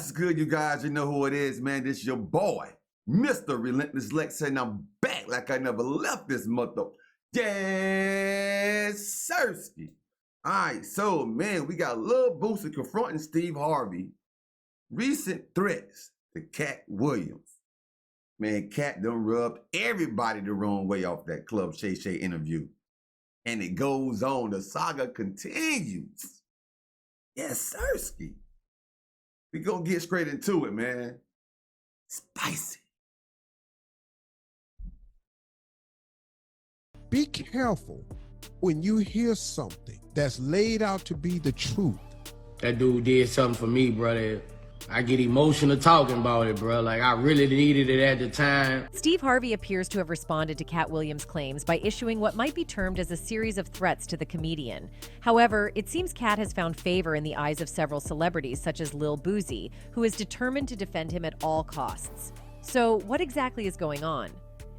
What's good, you guys? You know who it is, man. This your boy, Mr. Relentless Lex, and I'm back like I never left this mother. Yes, Sirski. All right, so, man, we got Lil Boosie confronting Steve Harvey. Recent threats to Katt Williams. Man, Katt done rubbed everybody the wrong way off that Club Shay Shay interview. And it goes on. The saga continues. Yes, Sirski. We gonna get straight into it, man. Spicy. Be careful when you hear something that's laid out to be the truth. That dude did something for me, brother. I get emotional talking about it, bro. Like, I really needed it at the time. Steve Harvey appears to have responded to Katt Williams' claims by issuing what might be termed as a series of threats to the comedian. However, it seems Katt has found favor in the eyes of several celebrities, such as Lil Boosie, who is determined to defend him at all costs. So, what exactly is going on?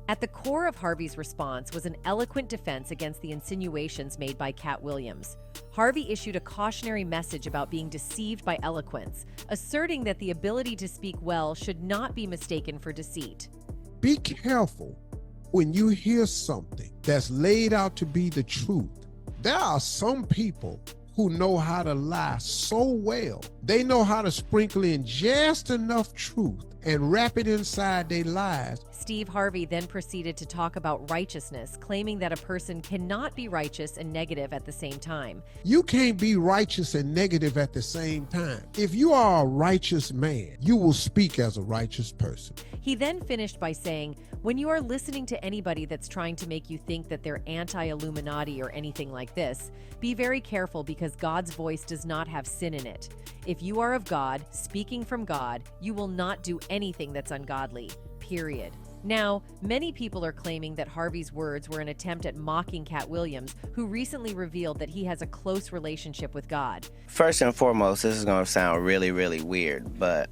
At the core of Harvey's response was an eloquent defense against the insinuations made by Katt Williams. Harvey issued a cautionary message about being deceived by eloquence, asserting that the ability to speak well should not be mistaken for deceit. Be careful when you hear something that's laid out to be the truth. There are some people who know how to lie so well. They know how to sprinkle in just enough truth and wrap it inside their lies. Steve Harvey then proceeded to talk about righteousness, claiming that a person cannot be righteous and negative at the same time. You can't be righteous and negative at the same time. If you are a righteous man, you will speak as a righteous person. He then finished by saying, when you are listening to anybody that's trying to make you think that they're anti-Illuminati or anything like this, be very careful because God's voice does not have sin in it. If you are of God, speaking from God, you will not do anything that's ungodly, period. Now, many people are claiming that Harvey's words were an attempt at mocking Katt Williams, who recently revealed that he has a close relationship with God. First and foremost, this is going to sound really, really weird, but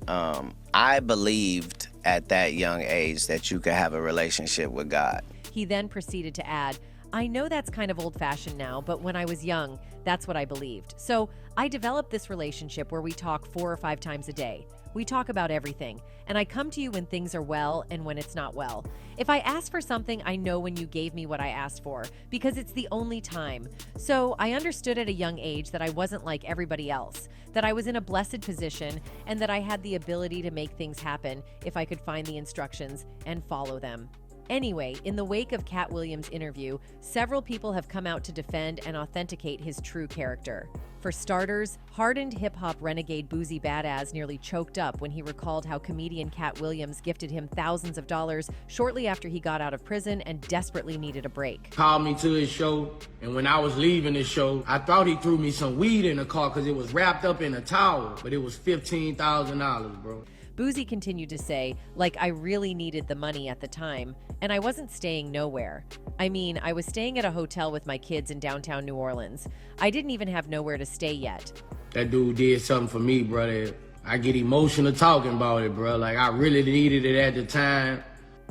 I believed at that young age that you could have a relationship with God. He then proceeded to add, I know that's kind of old-fashioned now, but when I was young, that's what I believed. So I developed this relationship where we talk 4 or 5 times a day. We talk about everything, and I come to you when things are well and when it's not well. If I ask for something, I know when you gave me what I asked for, because it's the only time. So I understood at a young age that I wasn't like everybody else, that I was in a blessed position, and that I had the ability to make things happen if I could find the instructions and follow them. Anyway, in the wake of Katt Williams' interview, several people have come out to defend and authenticate his true character. For starters, hardened hip-hop renegade Boosie Badass nearly choked up when he recalled how comedian Katt Williams gifted him thousands of dollars shortly after he got out of prison and desperately needed a break. Called me to his show, and when I was leaving the show, I thought he threw me some weed in the car because it was wrapped up in a towel, but it was $15,000, bro. Boosie continued to say, like, I really needed the money at the time, and I wasn't staying nowhere. I mean, I was staying at a hotel with my kids in downtown New Orleans. I didn't even have nowhere to stay yet. That dude did something for me, brother. I get emotional talking about it, bro. Like, I really needed it at the time.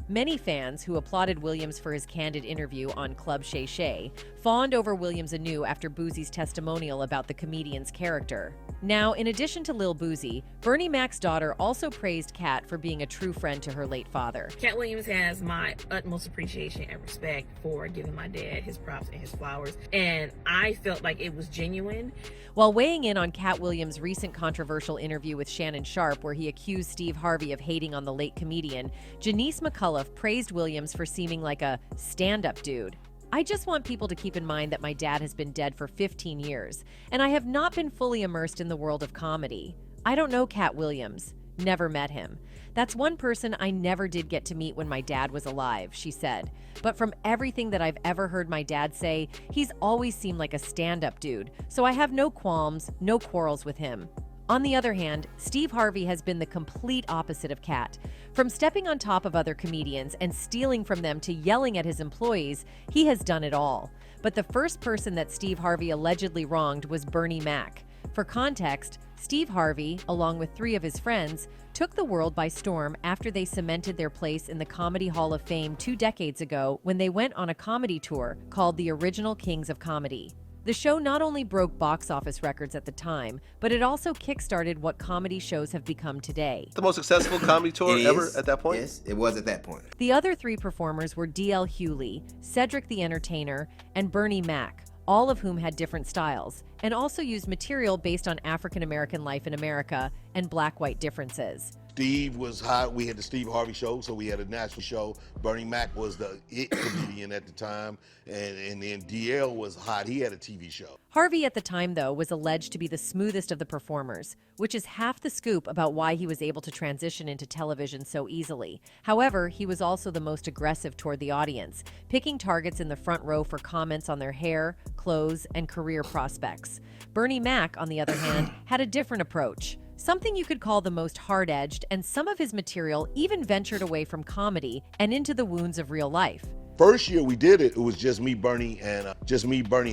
Many fans who applauded Williams for his candid interview on Club Shay Shay fawned over Williams anew after Boosie's testimonial about the comedian's character. Now, in addition to Lil Boosie, Bernie Mac's daughter also praised Katt for being a true friend to her late father. Katt Williams has my utmost appreciation and respect for giving my dad his props and his flowers, and I felt like it was genuine. While weighing in on Katt Williams' recent controversial interview with Shannon Sharpe, where he accused Steve Harvey of hating on the late comedian, Janice McCullough praised Williams for seeming like a stand-up dude. I just want people to keep in mind that my dad has been dead for 15 years, and I have not been fully immersed in the world of comedy. I don't know Katt Williams. Never met him. That's one person I never did get to meet when my dad was alive, she said. But from everything that I've ever heard my dad say, he's always seemed like a stand-up dude, so I have no qualms, no quarrels with him. On the other hand, Steve Harvey has been the complete opposite of Katt. From stepping on top of other comedians and stealing from them to yelling at his employees, he has done it all. But the first person that Steve Harvey allegedly wronged was Bernie Mac. For context, Steve Harvey, along with 3 of his friends, took the world by storm after they cemented their place in the Comedy Hall of Fame 2 decades ago when they went on a comedy tour called The Original Kings of Comedy. The show not only broke box office records at the time, but it also kickstarted what comedy shows have become today. The most successful comedy tour ever at that point? Yes, it was at that point. The other three performers were D.L. Hewley, Cedric the Entertainer, and Bernie Mac, all of whom had different styles, and also used material based on African American life in America and black-white differences. Steve was hot. We had the Steve Harvey show, so we had a national show. Bernie Mac was the it comedian at the time, and then DL was hot. He had a TV show. Harvey at the time, though, was alleged to be the smoothest of the performers, which is half the scoop about why he was able to transition into television so easily. However, he was also the most aggressive toward the audience, picking targets in the front row for comments on their hair, clothes, and career prospects. Bernie Mac, on the other hand, had a different approach. Something you could call the most hard-edged, and some of his material even ventured away from comedy and into the wounds of real life. First year we did it, it was just me, Bernie, and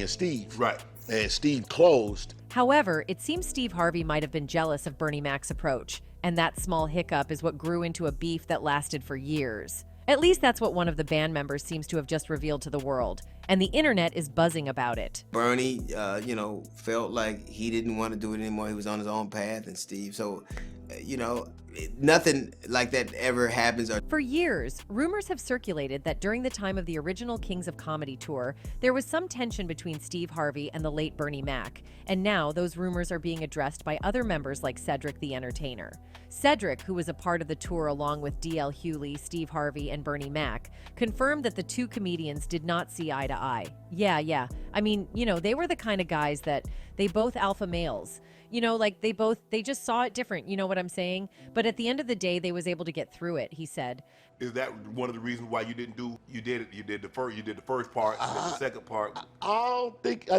Steve. Right. And Steve closed. However, it seems Steve Harvey might have been jealous of Bernie Mac's approach, and that small hiccup is what grew into a beef that lasted for years. At least that's what one of the band members seems to have just revealed to the world, and the internet is buzzing about it. Bernie, felt like he didn't want to do it anymore. He was on his own path, and Steve. So, nothing like that ever happens. For years, rumors have circulated that during the time of the original Kings of Comedy tour, there was some tension between Steve Harvey and the late Bernie Mac, and now those rumors are being addressed by other members like Cedric the Entertainer. Cedric, who was a part of the tour along with D.L. Hewley, Steve Harvey, and Bernie Mac, confirmed that the two comedians did not see eye to eye. Yeah. I mean, they were the kind of guys that they both alpha males. They just saw it different, you know what I'm saying? But at the end of the day, they was able to get through it, he said. Is that one of the reasons why you did the first part, the second part? I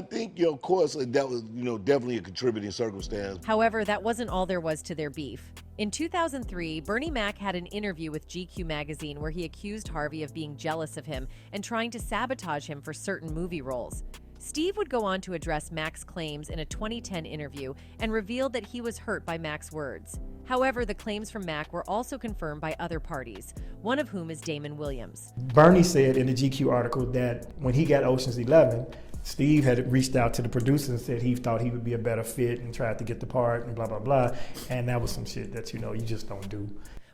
think, of course, that was, definitely a contributing circumstance. However, that wasn't all there was to their beef. In 2003, Bernie Mac had an interview with GQ magazine where he accused Harvey of being jealous of him and trying to sabotage him for certain movie roles. Steve would go on to address Mac's claims in a 2010 interview and revealed that he was hurt by Mac's words. However, the claims from Mac were also confirmed by other parties, one of whom is Damon Williams. Bernie said in the GQ article that when he got Ocean's 11, Steve had reached out to the producers and said he thought he would be a better fit and tried to get the part and blah, blah, blah. And that was some shit that, you just don't do.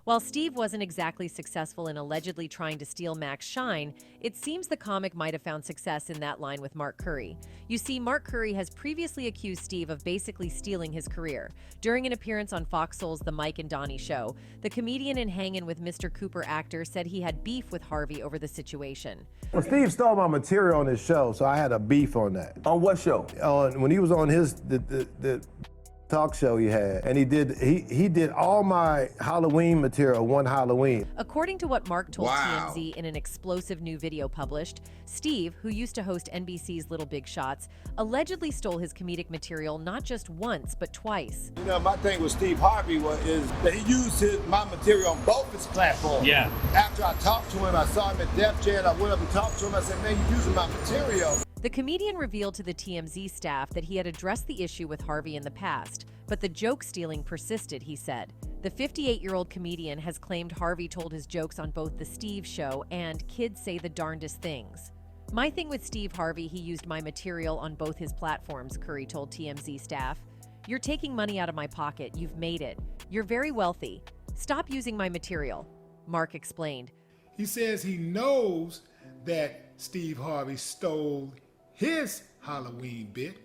While Steve wasn't exactly successful in allegedly trying to steal Mac's shine, it seems the comic might have found success in that line with Mark Curry. You see, Mark Curry has previously accused Steve of basically stealing his career. During an appearance on Fox Soul's The Mike and Donnie Show, the comedian and Hangin' with Mr. Cooper actor said he had beef with Harvey over the situation. Well, Steve stole my material on his show, so I had a beef on that. On what show? When he was on the talk show he had, and he did all my Halloween material one Halloween. According to what Mark told TMZ in an explosive new video published, Steve, who used to host NBC's Little Big Shots, allegedly stole his comedic material not just once, but twice. My thing with Steve Harvey is that he used my material on both his platforms. Yeah. After I talked to him, I saw him at Def Jam, I went up and talked to him, I said, man, you're using my material. The comedian revealed to the TMZ staff that he had addressed the issue with Harvey in the past, but the joke stealing persisted, he said. The 58-year-old comedian has claimed Harvey told his jokes on both The Steve Show and Kids Say the Darndest Things. My thing with Steve Harvey, he used my material on both his platforms, Curry told TMZ staff. You're taking money out of my pocket. You've made it. You're very wealthy. Stop using my material, Mark explained. He says he knows that Steve Harvey stole his Halloween bit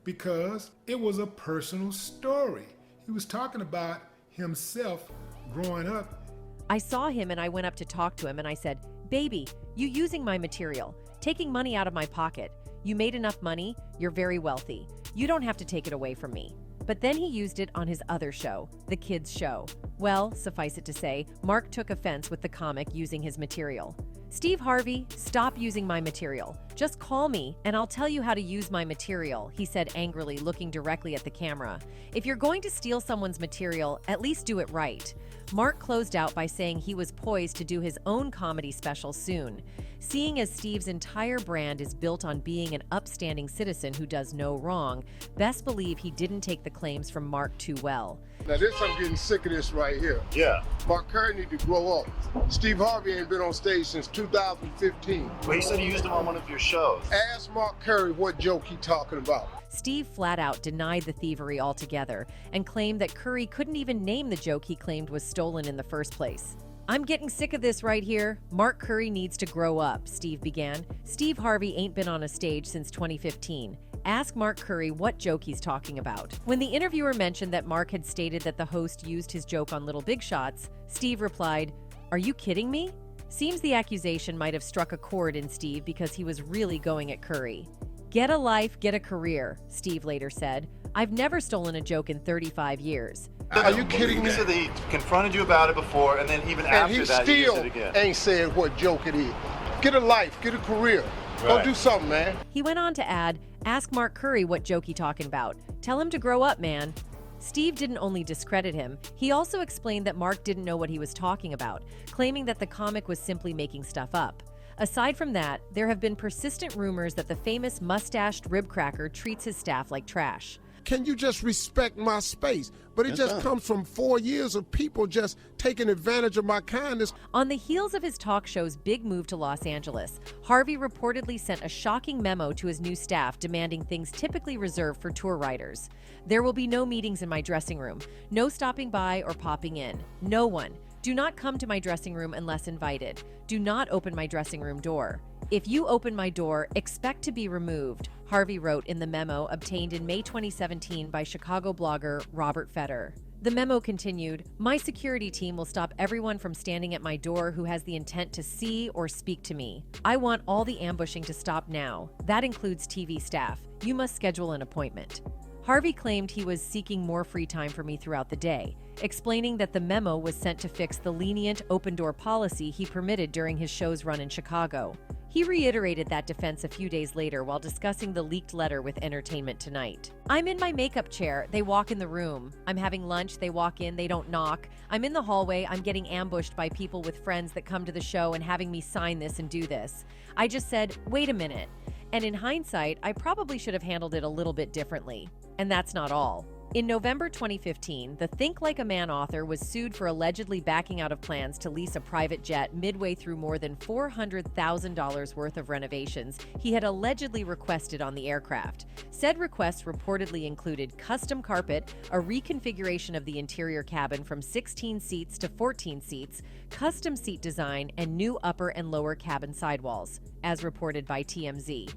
because it was a personal story. He was talking about himself growing up. I saw him and I went up to talk to him and I said, baby, you using my material, taking money out of my pocket. You made enough money, you're very wealthy. You don't have to take it away from me. But then he used it on his other show, The Kids Show. Well, suffice it to say, Mark took offense with the comic using his material. Steve Harvey, stop using my material. Just call me and I'll tell you how to use my material, he said angrily, looking directly at the camera. If you're going to steal someone's material, at least do it right. Mark closed out by saying he was poised to do his own comedy special soon. Seeing as Steve's entire brand is built on being an upstanding citizen who does no wrong, best believe he didn't take the claims from Mark too well. Now I'm getting sick of this right here. Yeah. Mark Curry need to grow up. Steve Harvey ain't been on stage since 2015. Well, you said you used him on one of your shows. Ask Mark Curry what joke he talking about. Steve flat out denied the thievery altogether and claimed that Curry couldn't even name the joke he claimed was stolen in the first place. "I'm getting sick of this right here. Mark Curry needs to grow up," Steve began. "Steve Harvey ain't been on a stage since 2015. Ask Mark Curry what joke he's talking about." When the interviewer mentioned that Mark had stated that the host used his joke on Little Big Shots, Steve replied, "Are you kidding me?" Seems the accusation might have struck a chord in Steve because he was really going at Curry. "Get a life, get a career," Steve later said. "I've never stolen a joke in 35 years. Are you kidding me? He said that he confronted you about it before, and then even after that, he used it again. And he still ain't said what joke it is. Get a life, get a career. Go do something, man. He went on to add, "Ask Mark Curry what joke he talking about. Tell him to grow up, man." Steve didn't only discredit him, he also explained that Mark didn't know what he was talking about, claiming that the comic was simply making stuff up. Aside from that, there have been persistent rumors that the famous mustached rib cracker treats his staff like trash. Can you just respect my space? But it just comes from 4 years of people just taking advantage of my kindness. On the heels of his talk show's big move to Los Angeles, Harvey reportedly sent a shocking memo to his new staff demanding things typically reserved for tour riders. "There will be no meetings in my dressing room, no stopping by or popping in. No one. Do not come to my dressing room unless invited. Do not open my dressing room door. If you open my door, expect to be removed," Harvey wrote in the memo obtained in May 2017 by Chicago blogger Robert Fetter. The memo continued, "My security team will stop everyone from standing at my door who has the intent to see or speak to me. I want all the ambushing to stop now. That includes TV staff. You must schedule an appointment." Harvey claimed he was seeking more free time for me throughout the day, explaining that the memo was sent to fix the lenient open-door policy he permitted during his show's run in Chicago. He reiterated that defense a few days later while discussing the leaked letter with Entertainment Tonight. "I'm in my makeup chair, they walk in the room. I'm having lunch, they walk in, they don't knock. I'm in the hallway, I'm getting ambushed by people with friends that come to the show and having me sign this and do this. I just said, wait a minute. And in hindsight, I probably should have handled it a little bit differently. And that's not all." In November 2015, the Think Like a Man author was sued for allegedly backing out of plans to lease a private jet midway through more than $400,000 worth of renovations he had allegedly requested on the aircraft. Said requests reportedly included custom carpet, a reconfiguration of the interior cabin from 16 seats to 14 seats, custom seat design, and new upper and lower cabin sidewalls, as reported by TMZ.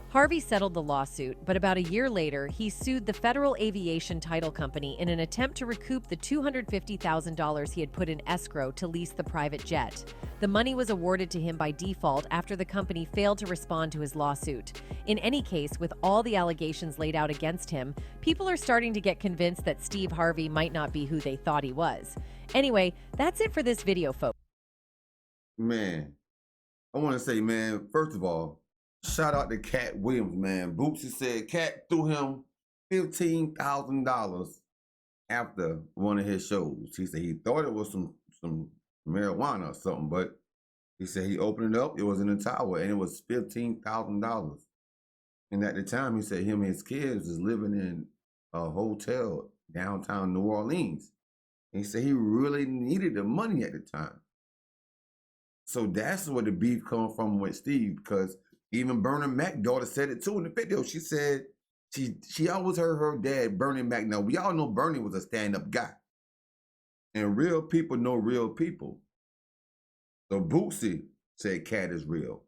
Harvey settled the lawsuit, but about a year later, he sued the Federal Aviation Title Company in an attempt to recoup the $250,000 he had put in escrow to lease the private jet. The money was awarded to him by default after the company failed to respond to his lawsuit. In any case, with all the allegations laid out against him, people are starting to get convinced that Steve Harvey might not be who they thought he was. Anyway, that's it for this video, folks. Man, I want to say, man, first of all, shout out to Katt Williams, man. Boosie said Katt threw him $15,000 after one of his shows. He said he thought it was some marijuana or something, but he said he opened it up, it was in a tower, and it was $15,000. And at the time, he said him and his kids was living in a hotel downtown New Orleans. And he said he really needed the money at the time. So that's where the beef comes from with Steve, because even Bernie Mac's daughter said it too in the video. She said she always heard her dad, Bernie Mac. Now, we all know Bernie was a stand-up guy. And real people know real people. So Boosie said Katt is real.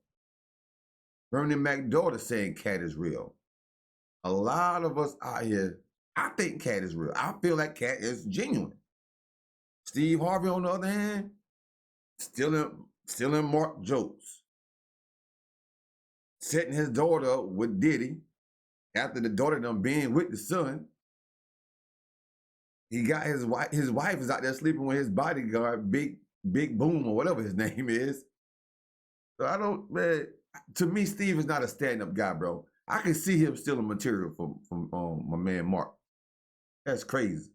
Bernie Mac's daughter saying Katt is real. A lot of us out here, I think Katt is real. I feel like Katt is genuine. Steve Harvey, on the other hand, stealing Mark jokes. Setting his daughter up with Diddy after the daughter done being with the son. He got his wife is out there sleeping with his bodyguard, Big Boom or whatever his name is. So to me, Steve is not a stand-up guy, bro. I can see him stealing material from my man Mark. That's crazy.